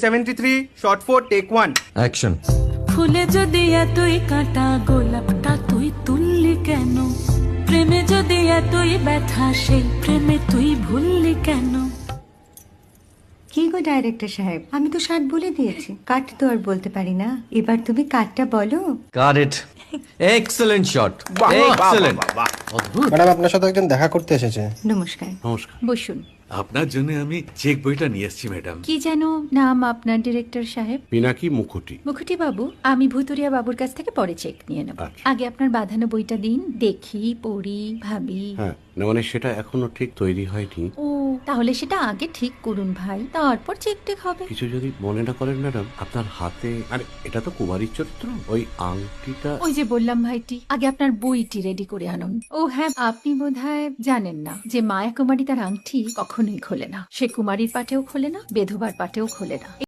73 shot 4 take 1 action. ফুলে যদি এতই কাঁটা গোলাপটা তুই তুললি কেন? প্রেমে যদি এতই ব্যথা সেই প্রেমে তুই ভুললি কেন? কি গো ডাইরেক্টর সাহেব, আমি তো 60 বলে দিয়েছি, কাট তো আর বলতে পারি না, এবার তুমি কাটটা বলো। Got it. Excellent shot, excellent. Madam আপনার সাথে একজন দেখা করতে এসেছে। নমস্কার। নমস্কার। বসুন। আপনার জন্য আমি চেক বইটা নিয়ে এসেছি ম্যাডাম। কি যেন নাম আপনার ডিরেক্টর সাহেব? পিনাকি মুখোটি। মুখুটি বাবু, আমি ভুতুরিয়া বাবুর কাছ থেকে পরে চেক নিয়ে নেব। আচ্ছা। আগে আপনার বাঁধানো বইটা দিন, দেখি, পড়ি, ভাবি। হ্যাঁ, না মানে সেটা এখনো ঠিক তৈরি হয়নি। ও, তাহলে সেটা আগে ঠিক করুন ভাই, তারপর চেক টেক হবে। কিছু যদি মনে না করেন ম্যাডাম, আপনার হাতে, আরে এটা তো কুমারীর চরিত্র, ওই আংটিটা। ওই যে বললাম ভাইটি, আগে আপনার বইটি রেডি করে আনুন। ও হ্যাঁ, আপনি বোধহয় জানেন না যে মায়া কুমারী তার আংটি কখনোই খোলে না। সে কুমারীর পাটেও খোলে না, বেধবার পাটেও খোলে না।